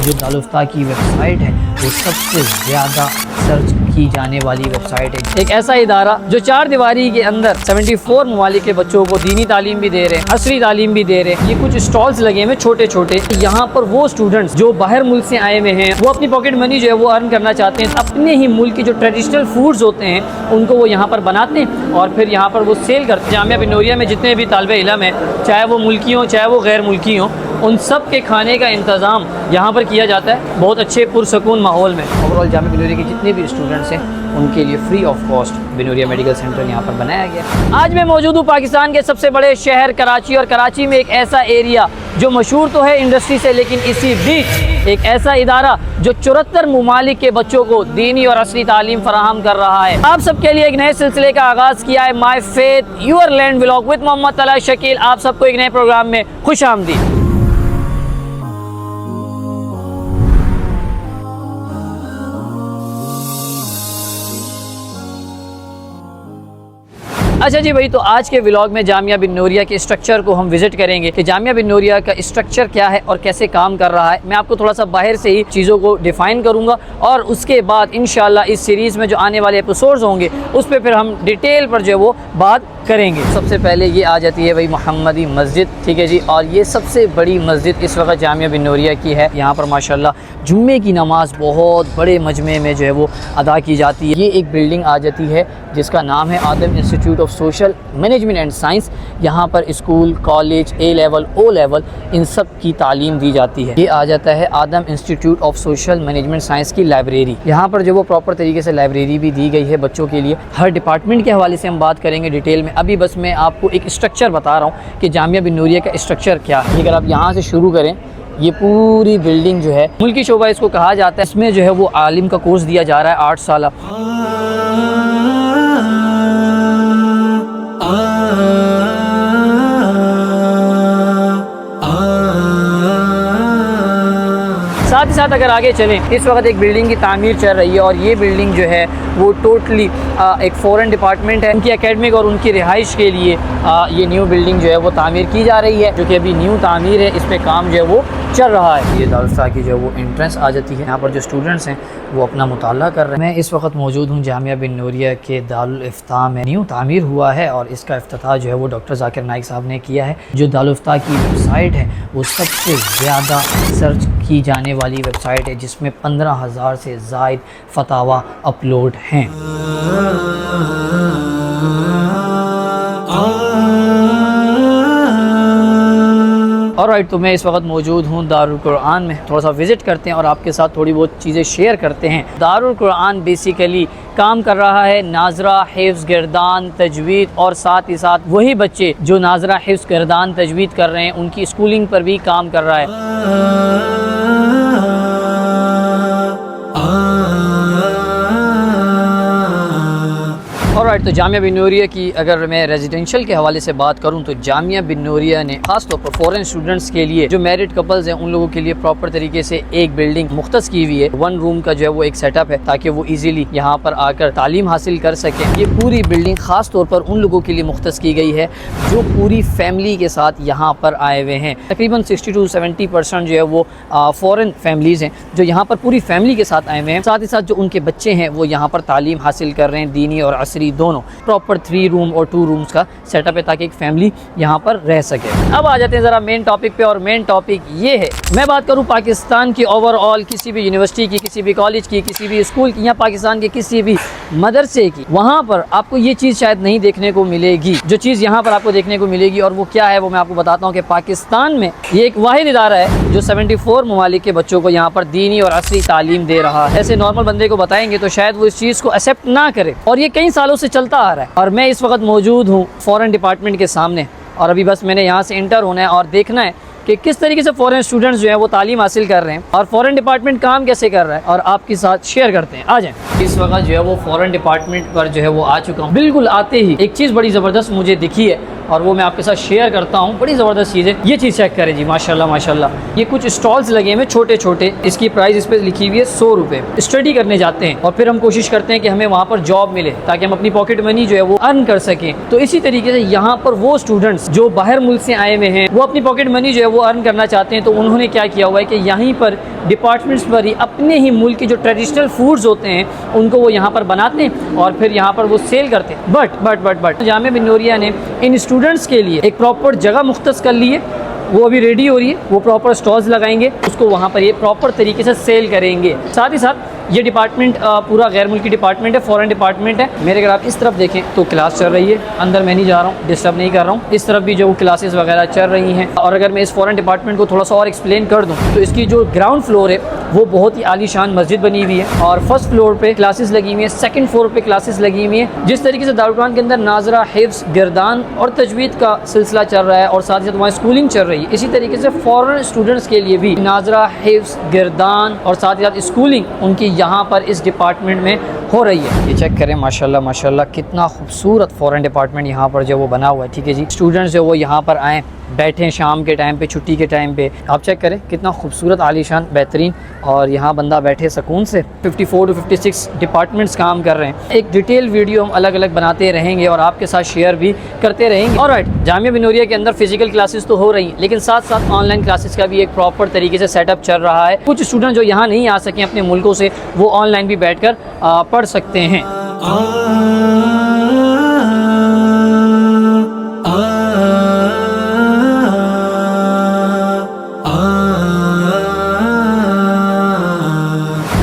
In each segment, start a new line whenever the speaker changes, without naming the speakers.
जो दारुल की वेबसाइट है वो सबसे ज़्यादा सर्च की जाने वाली वेबसाइट है। एक ऐसा इदारा जो 4 दीवारी के अंदर 74 ममालिक के बच्चों को दीनी तालीम भी दे रहे हैं, असरी तालीम भी दे रहे हैं। ये कुछ स्टॉल्स लगे हुए छोटे छोटे, यहाँ पर वो स्टूडेंट्स जो बाहर मुल्क से आए हुए हैं, वो अपनी पॉकेट मनी जो है वो अर्न करना चाहते हैं, अपने ही मुल्क के जो ट्रेडिशनल फूड्स होते हैं उनको वो यहाँ पर बनाते हैं और फिर यहाँ पर वो सेल करते हैं। जामिया बिन नूरिया में जितने भी तालिबे इल्म हैं, चाहे वो मुल्की हों चाहे वो गैर मुल्की हों, उन सब के खाने का इंतज़ाम यहाँ पर किया जाता है बहुत अच्छे पुरसकून माहौल में। ओवरऑल जामिया बिन नूरिया के जितने भी स्टूडेंट्स हैं उनके लिए free of cost Bin Nuria medical centre यहाँ पर बनाया गया। आज मैं मौजूद हूँ पाकिस्तान के सबसे बड़े शहर कराची, और कराची में एक ऐसा एरिया जो मशहूर तो है इंडस्ट्री से, लेकिन इसी बीच एक ऐसा इदारा जो 74 ममालिक के बच्चों को दीनी और असली तालीम फराहम कर रहा है। आप सबके लिए एक नए सिलसिले का आगाज़ किया है, my faith your land vlog with Mohammed Talha Shakeel. आप सबको एक नए प्रोग्राम में खुश आमदीद। अच्छा जी भाई, तो आज के व्लॉग में जामिया बिन नूरिया के स्ट्रक्चर को हम विजिट करेंगे कि जामिया बिन नूरिया का स्ट्रक्चर क्या है और कैसे काम कर रहा है। मैं आपको थोड़ा सा बाहर से ही चीज़ों को डिफ़ाइन करूंगा और उसके बाद इंशाल्लाह इस सीरीज़ में जो आने वाले एपिसोड्स होंगे उस पर फिर हम डिटेल पर जो है वो बात करेंगे। सबसे पहले ये आ जाती है भाई मोहम्मदी मस्जिद, ठीक है जी, और ये सबसे बड़ी मस्जिद इस वक्त जामिया बिन नूरिया की है। यहाँ पर माशाल्लाह जुम्मे की नमाज बहुत बड़े मजमे में जो है वो अदा की जाती है। ये एक बिल्डिंग आ जाती है जिसका नाम है Adam institute of social management and science. यहाँ पर school, college, A level, O level, इन सब की तालीम दी जाती है। ये आ जाता है Adam institute of social management science की लाइब्रेरी। यहाँ पर जो वो प्रॉपर तरीके से लाइब्रेरी भी दी गई है बच्चों के लिए। हर डिपार्टमेंट के हवाले से हम बात करेंगे डिटेल में। अभी बस मैं आपको एक स्ट्रक्चर बता रहा हूँ कि जामिया बिन नूरिया का स्ट्रक्चर क्या है। अगर आप यहाँ से शुरू करें, ये पूरी बिल्डिंग जो है मुल्की शोबा इसको कहा जाता है। इसमें जो है वो आलिम का कोर्स दिया जा रहा है 8 साल। साथ ही साथ अगर आगे चलें, इस वक्त एक बिल्डिंग की तामीर चल रही है और ये बिल्डिंग जो है वो टोटली एक फ़ॉरेन डिपार्टमेंट है। उनकी एकेडमिक और उनकी रिहाइश के लिए ये न्यू बिल्डिंग जो है वो तामीर की जा रही है, जो कि अभी न्यू तामीर है, इस पर काम जो है वो चल रहा है। ये दारुल की जो है वो एंट्रेंस आ जाती है। यहाँ पर जो स्टूडेंट्स हैं वो अपना मुताला कर रहे हैं। मैं इस वक्त मौजूद हूँ जामिया बिन नूरिया के दारुल इफ्ता में। न्यू तामीर हुआ है और इसका इफ्तिताह जो है वो डॉक्टर जाकिर नाइक साहब ने किया है। जो दारुल की वेबसाइट है वो सबसे ज़्यादा सर्च की जाने वाली वेबसाइट है, जिसमें 15,000 से ज़ायद फतावा अपलोड हैं। ऑलराइट, तो मैं इस वक्त मौजूद हूँ दारुल कुरान में। थोड़ा सा विज़िट करते हैं और आपके साथ थोड़ी बहुत चीज़ें शेयर करते हैं। दारुल कुरान बेसिकली काम कर रहा है नाजरा, हिफ्ज़, गिरदान, तजवीद, और साथ ही साथ वही बच्चे जो नाजरा, हिफ्ज़, गिरदान, तजवीद कर रहे हैं उनकी स्कूलिंग पर भी काम कर रहा है। ऑलराइट, तो जामिया बिन नूरिया की अगर मैं रेजिडेंशियल के हवाले से बात करूं तो जामिया बिन नूरिया ने खास तौर पर फॉरेन स्टूडेंट्स के लिए, जो मैरिड कपल्स हैं, उन लोगों के लिए प्रॉपर तरीके से एक बिल्डिंग मुख्तस की हुई है। 1 रूम का जो है वो एक सेटअप है ताकि वो इजीली यहाँ पर आकर तालीम हासिल कर सकें। ये पूरी बिल्डिंग खास तौर पर उन लोगों के लिए मुख्तस की गई है जो पूरी फैमिली के साथ यहाँ पर आए हुए हैं। तकरीबन 60 to 70% जो है वो फॉरेन फैमिलीज़ हैं जो यहाँ पर पूरी फैमिली के साथ आए हुए हैं। साथ ही साथ जो उनके बच्चे हैं वो यहाँ पर तालीम हासिल कर रहे हैं, दीनी और असरी दोनों। प्रॉपर 3 रूम और 2 रूम्स का सेटअप है ताकि एक फैमिली यहाँ पर रह सके। अब आ जाते हैं ज़रा मेन टॉपिक पे, और मेन टॉपिक ये है, मैं बात करूँ पाकिस्तान की ओवरऑल किसी भी यूनिवर्सिटी की, किसी भी कॉलेज की, किसी भी स्कूल की, या पाकिस्तान के किसी भी मदरसे की, वहाँ पर आपको ये चीज़ शायद नहीं देखने को मिलेगी। जो चीज़ यहाँ पर आपको देखने को मिलेगी और वो क्या है वो मैं आपको बताता हूँ कि पाकिस्तान में ये एक वाहिद इदारा है जो 74 ममालिक के बच्चों को यहाँ पर दीनी और असली तालीम दे रहा है। ऐसे नॉर्मल बंदे को बताएंगे तो शायद वो इस चीज़ को एक्सेप्ट ना करे, और ये कई सालों से चलता आ रहा है। और मैं इस वक्त मौजूद हूँ फॉरेन डिपार्टमेंट के सामने, और अभी बस मैंने यहाँ से इंटर होना है और देखना है कि किस तरीके से फॉरेन स्टूडेंट्स जो है वो तालीम हासिल कर रहे हैं और फॉरेन डिपार्टमेंट काम कैसे कर रहा है, और आपके साथ शेयर करते हैं। आ जाएं। इस वक्त जो है वो फॉरेन डिपार्टमेंट पर जो है वो आ चुका हूँ। बिल्कुल आते ही एक चीज़ बड़ी ज़बरदस्त मुझे दिखी है, और वो मैं आपके साथ शेयर करता हूँ। बड़ी ज़बरदस्त चीज़ है। ये चीज़ चेक करें जी, माशाल्लाह माशाल्लाह। ये कुछ स्टॉल्स लगे हुए छोटे छोटे, इसकी प्राइस इस पर लिखी हुई है 100 रुपये। स्टडी करने जाते हैं और फिर हम कोशिश करते हैं कि हमें वहाँ पर जॉब मिले ताकि हम अपनी पॉकेट मनी जो है वो अर्न कर सकें। तो इसी तरीके से यहाँ पर वो स्टूडेंट्स जो बाहर मुल्क से आए हुए हैं, वो अपनी पॉकेट मनी जो है वो अर्न करना चाहते हैं, तो उन्होंने क्या किया हुआ है कि यहीं पर डिपार्टमेंट्स पर ही अपने ही मुल्क के जो ट्रेडिशनल फूड्स होते हैं उनको वो यहाँ पर बनाते हैं और फिर यहाँ पर वो सेल करते हैं। बट जामिया बिन नूरिया ने इन स्टूडेंट्स के लिए एक प्रॉपर जगह मुख्तस कर ली है। वो अभी रेडी हो रही है, वो प्रॉपर स्टॉल्स लगाएंगे, उसको वहाँ पर ये प्रॉपर तरीके से सेल करेंगे। साथ ही साथ ये डिपार्टमेंट पूरा गैर मुल्की डिपार्टमेंट है, फॉरेन डिपार्टमेंट है। मेरे अगर आप इस तरफ देखें तो क्लास चल रही है, अंदर मैं नहीं जा रहा हूँ, डिस्टर्ब नहीं कर रहा हूँ। इस तरफ भी जो क्लासेस वगैरह चल रही हैं। और अगर मैं इस फॉरेन डिपार्टमेंट को थोड़ा सा और एक्सप्लेन कर दूँ तो इसकी जो ग्राउंड फ्लोर है वो बहुत ही आलीशान मस्जिद बनी हुई है और फर्स्ट फ्लोर पे क्लासेस लगी हुई है, सेकंड फ्लोर पे क्लासेस लगी हुई है। जिस तरीके से दारुल कुरान के अंदर नाजरा, हिफ्ज़, गिरदान और तजवीद का सिलसिला चल रहा है और साथ ही साथ वहाँ स्कूलिंग चल रही है, इसी तरीके से फॉरेन स्टूडेंट्स के लिए भी नाजरा, हिफ्ज़, गिरदान और साथ ही साथ स्कूलिंग उनकी यहाँ पर इस डिपार्टमेंट में हो रही है। ये चेक करें माशाल्लाह माशाल्लाह, कितना खूबसूरत फॉरेन डिपार्टमेंट यहाँ पर जो वो बना हुआ है। ठीक है जी, स्टूडेंट्स जो वो यहाँ पर आएँ, बैठें शाम के टाइम पे, छुट्टी के टाइम पे, आप चेक करें कितना खूबसूरत, आलीशान, बेहतरीन। और यहाँ बंदा बैठे सुकून से। 54 to 56 डिपार्टमेंट्स काम कर रहे हैं। एक डिटेल वीडियो हम अलग अलग बनाते रहेंगे और आपके साथ शेयर भी करते रहेंगे। ऑलराइट, जामिया बिन नूरिया के अंदर फिजिकल क्लासेस तो हो रही हैं, लेकिन साथ साथ ऑनलाइन क्लासेस का भी एक प्रॉपर तरीके से सेटअप चल रहा है। कुछ स्टूडेंट जो यहाँ नहीं आ सकें अपने मुल्कों से, वो ऑनलाइन भी बैठ कर पढ़ सकते हैं।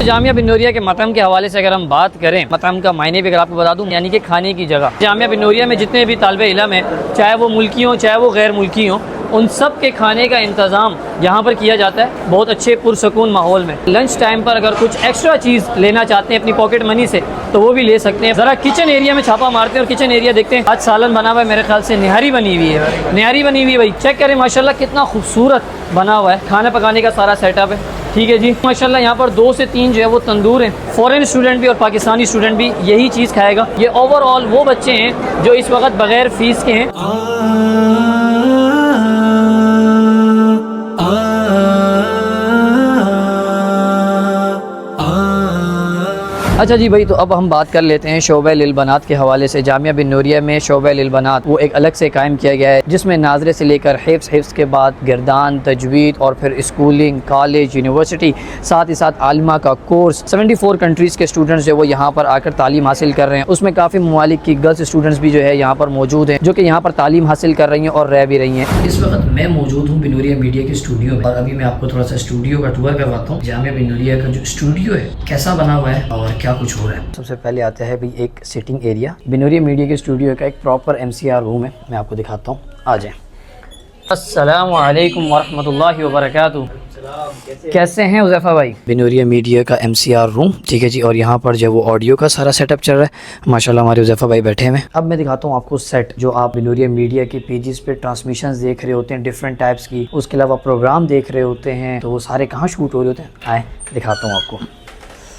जामिया बिन नूरिया के मतम के हवाले से अगर हम बात करें, मतम का मायने भी अगर आपको बता दूं, यानी कि खाने की जगह। जामिया बिन नूरिया में जितने भी तालिबे इल्म हैं, चाहे वो मुल्की हों चाहे वो गैर मुल्की हों, उन सब के खाने का इंतज़ाम यहाँ पर किया जाता है बहुत अच्छे पुरसकून माहौल में। लंच टाइम पर अगर कुछ एक्स्ट्रा चीज़ लेना चाहते हैं अपनी पॉकेट मनी से तो वो भी ले सकते हैं। ज़रा किचन एरिया में छापा मारते हैं और किचन एरिया देखते हैं। आज सालन बना हुआ है, मेरे ख्याल से निहारी बनी हुई है, निहारी बनी हुई है भाई। चेक करें माशाल्लाह कितना खूबसूरत बना हुआ है, खाना पकाने का सारा सेटअप है। ठीक है जी, माशाल्लाह यहाँ पर 2 से 3 जो है वो तंदूर हैं। फॉरेन स्टूडेंट भी और पाकिस्तानी स्टूडेंट भी यही चीज़ खाएगा। ये ओवरऑल वो बच्चे हैं जो इस वक्त बगैर फ़ीस के हैं। अच्छा जी भाई, तो अब हम बात कर लेते हैं शोबा लिल-बनात के हवाले से। जामिया बिन नूरिया में शोबा लिल-बनात वो एक अलग से कायम किया गया है, जिसमें नाजरे से लेकर हिफ्ज़ के बाद गिरदान, तजवीद और फिर स्कूलिंग, कॉलेज, यूनिवर्सिटी, साथ ही साथ आलिमा का कोर्स। 74 कंट्रीज़ के स्टूडेंट्स जो वो यहाँ पर आकर तालीम हासिल कर रहे हैं। उसमें काफ़ी ममालिक की गर्ल्स स्टूडेंट्स भी जो है यहाँ पर मौजूद हैं, जो कि यहाँ पर तालीम हासिल कर रही हैं और रह भी रही हैं। इस वक्त मैं मौजूद हूँ बिन नूरिया मीडिया के स्टूडियो में और अभी मैं आपको थोड़ा सा स्टूडियो का टूर करवाता हूँ। जामिया बिन नूरिया का जो स्टूडियो है कैसा बना हुआ है और क्या कुछ हो रहा है। सबसे पहले आता है भाई एक सिटिंग एरिया। बिन नूरिया मीडिया के स्टूडियो का एक प्रॉपर MCR रूम है, मैं आपको दिखाता हूँ, आ जाएं। अस्सलामु अलैकुम वरहमतुल्लाहि वबरकातुहू। कैसे हैं उज़ैफ़ा भाई? बिन नूरिया मीडिया का MCR रूम, ठीक है जी। और यहाँ पर जो वो ऑडियो का सारा सेटअप चल रहा है, माशाल्लाह हमारे उज़ैफ़ा भाई बैठे हैं। अब मैं दिखाता हूँ आपको सेट, जो आप बिन नूरिया मीडिया के पेजेस पे ट्रांसमिशंस देख रहे होते हैं डिफरेंट टाइप्स की, उसके अलावा प्रोग्राम देख रहे होते हैं, तो वो सारे कहाँ शूट हो रहे होते हैं, आए दिखाता हूँ आपको।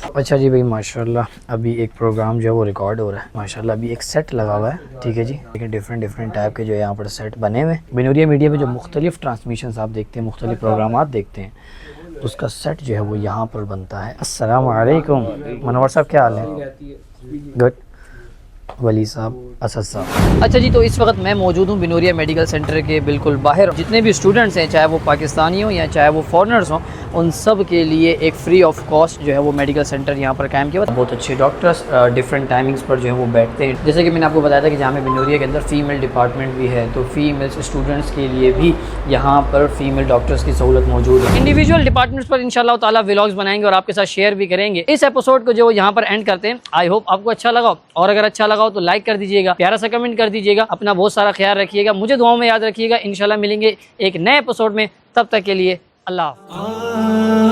अच्छा जी भाई, माशाल्लाह अभी एक प्रोग्राम जो है वो रिकॉर्ड हो रहा है। माशाल्लाह अभी एक सेट लगा हुआ है, ठीक है जी। लेकिन डिफरेंट टाइप के जो है यहाँ पर सेट बने हुए हैं। बिन नूरिया मीडिया पे जो मुख्तलिफ ट्रांसमिशंस आप देखते हैं, मुख्तलिफ प्रोग्राम देखते हैं, उसका सेट जो है वो यहाँ पर बनता है। अस्सलाम वालेकुम मनवर साहब, क्या हाल है? गुड। वली साहब, असद साहब। अच्छा जी, तो इस वक्त मैं मौजूद हूँ बिन नूरिया मेडिकल सेंटर के बिल्कुल बाहर। जितने भी स्टूडेंट्स हैं, चाहे वो पाकिस्तानी हों या चाहे वो फॉरेनर्स हों, उन सब के लिए एक फ्री ऑफ कॉस्ट जो है वो मेडिकल सेंटर यहाँ पर कायम किया हुआ है। बहुत अच्छे डॉक्टर्स डिफरेंट टाइमिंग्स पर जो है वो बैठते हैं। जैसे कि मैंने आपको बताया था कि जामिया बिन नूरिया के अंदर फ़ीमेल डिपार्टमेंट भी है, तो फीमेल स्टूडेंट्स के लिए भी यहाँ पर फीमेल डॉक्टर्स की सहूलत मौजूद है। इंडिविजुअल डिपार्टमेंट्स पर इंशाल्लाह ताला व्लॉग्स बनाएंगे और आपके साथ शेयर भी करेंगे। इस एपिसोड को जो यहाँ पर एंड करते हैं। आई होप आपको अच्छा लगा, और अगर अच्छा लगा हो तो लाइक कर दीजिएगा, प्यारा सा कमेंट कर दीजिएगा। अपना बहुत सारा ख्याल रखिएगा, मुझे दुआओं में याद रखिएगा। इंशाल्लाह मिलेंगे एक नए एपिसोड में, तब तक के लिए अल्लाह।